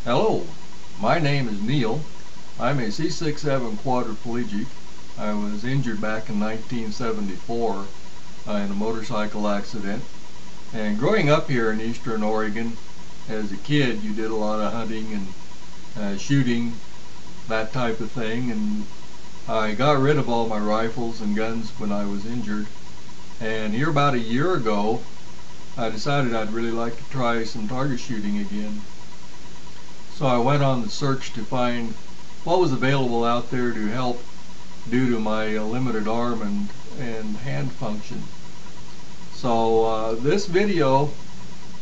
Hello, my name is Neil. I'm a C6-7 quadriplegic. I was injured back in 1974 in a motorcycle accident. And growing up here in Eastern Oregon, as a kid you did a lot of hunting and shooting, that type of thing. And I got rid of all my rifles and guns when I was injured. And here about a year ago, I decided I'd really like to try some target shooting again. So I went on the search to find what was available out there to help due to my limited arm and hand function. So this video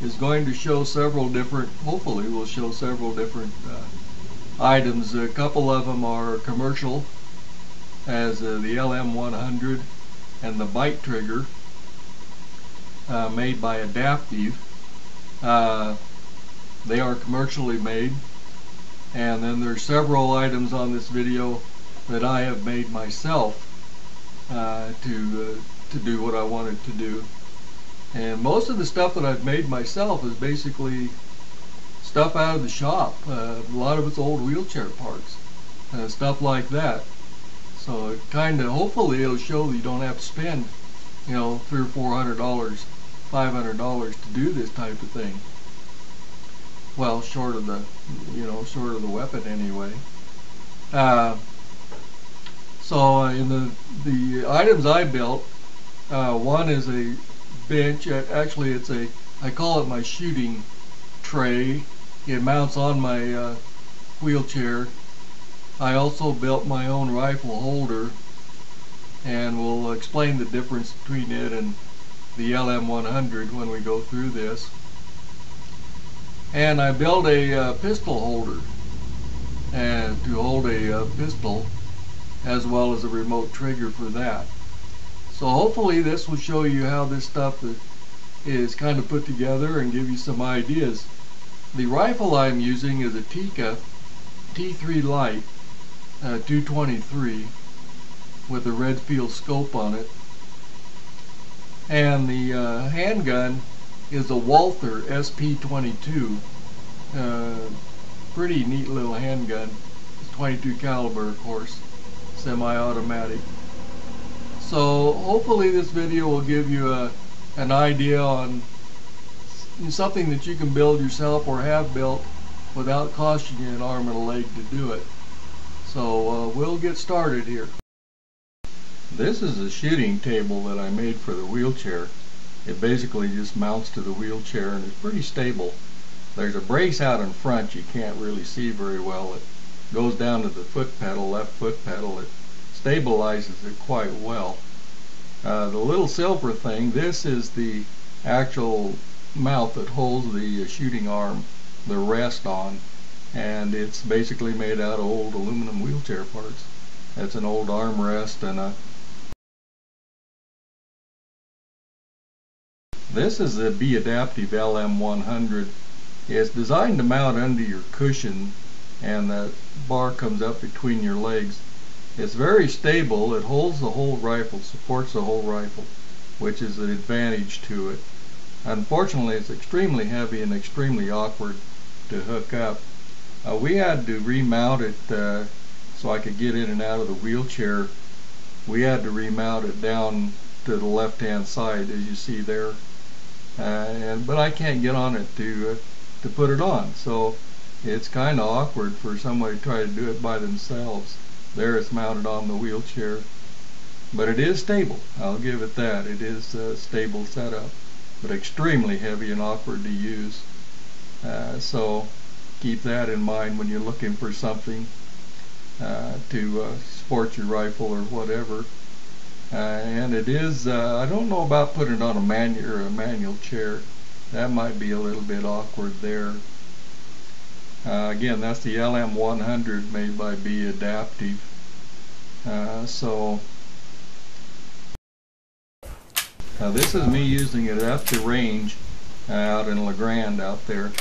is going to show several different, hopefully will show several different items. A couple of them are commercial, as the lm-100 and the bite trigger made by BeAdaptive. They are commercially made. And then there's several items on this video that I have made myself to do what I wanted to do. And most of the stuff that I've made myself is basically stuff out of the shop. A lot of it's old wheelchair parts, stuff like that. So it hopefully it'll show that you don't have to spend, $300 or $400, $500 to do this type of thing. Well, short of the weapon anyway. So in the items I built, one is a bench. Actually, I call it my shooting tray. It mounts on my wheelchair. I also built my own rifle holder, and we'll explain the difference between it and the lm-100 when we go through this. And I built a pistol holder to hold a pistol, as well as a remote trigger for that. So hopefully this will show you how this stuff is kind of put together and give you some ideas. The rifle I'm using is a Tikka T3 Lite 223 with a red field scope on it. And the handgun is a Walther SP22. Pretty neat little handgun. It's 22 caliber, of course, semi-automatic. So hopefully this video will give you an idea on something that you can build yourself or have built without costing you an arm and a leg to do it. So we'll get started here. This is a shooting table that I made for the wheelchair. It basically just mounts to the wheelchair and is pretty stable. There's a brace out in front you can't really see very well. It goes down to the foot pedal, left foot pedal. It stabilizes it quite well. The little silver thing, this is the actual mount that holds the shooting arm, the rest on, and it's basically made out of old aluminum wheelchair parts. That's an old armrest and a This is the BeAdaptive lm-100. It's designed to mount under your cushion, and the bar comes up between your legs. It's very stable. It holds the whole rifle, supports the whole rifle, which is an advantage to it. Unfortunately, it's extremely heavy and extremely awkward to hook up. We had to remount it so I could get in and out of the wheelchair. We had to remount it down to the left-hand side, as you see there. But I can't get on it to put it on, so it's kind of awkward for somebody to try to do it by themselves. There it's mounted on the wheelchair, but it is stable. I'll give it that. It is a stable setup, but extremely heavy and awkward to use. So keep that in mind when you're looking for something to sport your rifle or whatever. And it is, I don't know about putting it on a manual chair. That might be a little bit awkward there. Again, that's the lm-100 made by BeAdaptive. So this is me using it at the range out in La Grande out there.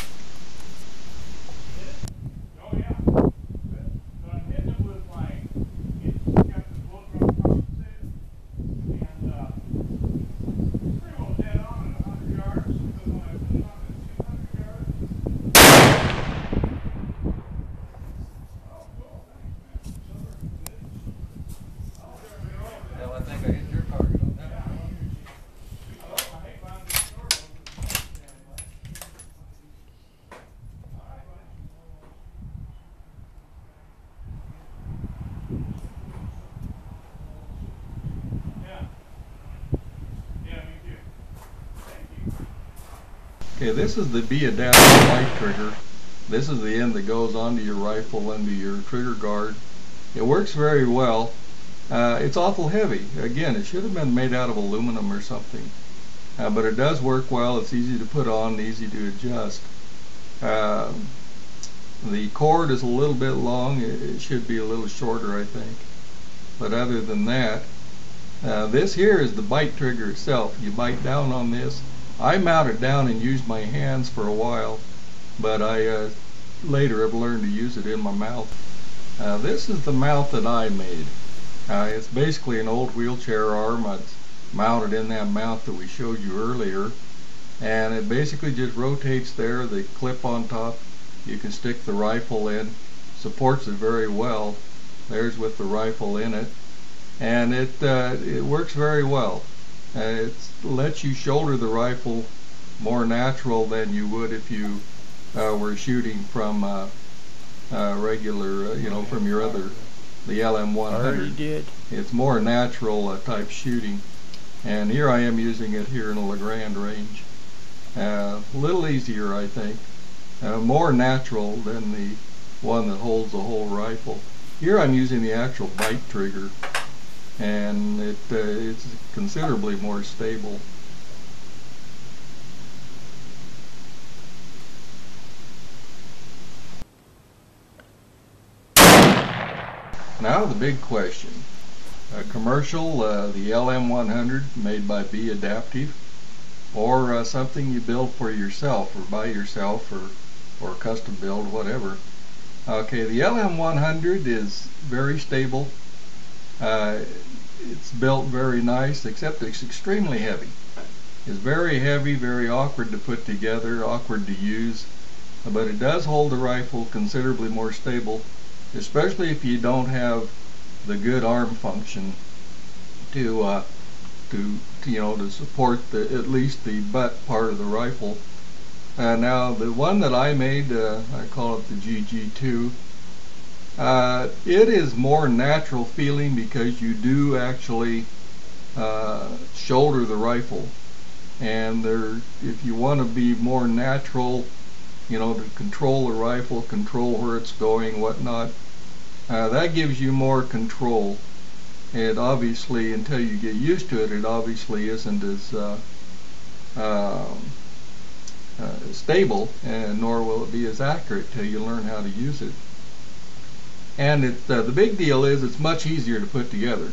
Okay, this is the BeAdaptive light trigger. This is the end that goes onto your rifle, under your trigger guard. It works very well. It's awful heavy. Again, it should have been made out of aluminum or something. But it does work well. It's easy to put on, easy to adjust. The cord is a little bit long. It should be a little shorter, I think. But other than that, this here is the bite trigger itself. You bite down on this. I mounted down and used my hands for a while, but I later have learned to use it in my mouth. This is the mount that I made. It's basically an old wheelchair arm. It's mounted in that mount that we showed you earlier, and it basically just rotates there. The clip on top, you can stick the rifle in. Supports it very well. There's with the rifle in it, and it works very well. It lets you shoulder the rifle more natural than you would if you were shooting from regular, from your other, the lm-100. Already did. It's more natural type shooting, and here I am using it here in a LeGrand range. A little easier, I think, more natural than the one that holds the whole rifle. Here I'm using the actual bite trigger, and it's considerably more stable. Now the big question. A commercial, the lm-100 made by BeAdaptive, or something you build for yourself or by yourself, or custom build, whatever. Okay, the lm-100 is very stable. It's built very nice, except it's extremely heavy. It's very heavy, very awkward to put together, awkward to use, but it does hold the rifle considerably more stable, especially if you don't have the good arm function to support at least the butt part of the rifle. Now the one that I made, I call it the gg2. It is more natural feeling because you do actually shoulder the rifle, and if you want to be more natural, to control the rifle, control where it's going, whatnot, that gives you more control. It obviously, until you get used to it, it obviously isn't as stable, and nor will it be as accurate till you learn how to use it. And the big deal is it's much easier to put together.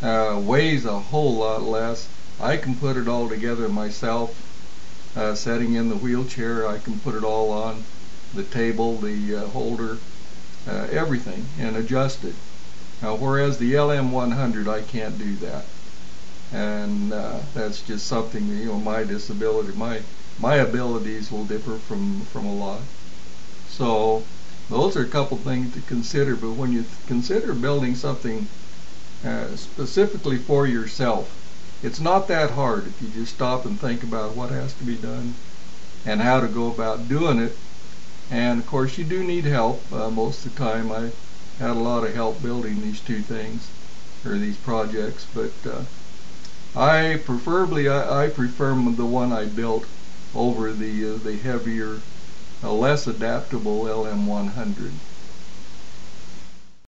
Weighs a whole lot less. I can put it all together myself, setting in the wheelchair. I can put it all on the table, the holder, everything, and adjust it. Now, whereas the lm-100, I can't do that, and that's just something, my disability, my abilities will differ from a lot. So those are a couple things to consider. But when you consider building something specifically for yourself, it's not that hard if you just stop and think about what has to be done and how to go about doing it. And of course you do need help. Most of the time I had a lot of help building these two things, or these projects, but I prefer the one I built over the heavier, less adaptable lm-100.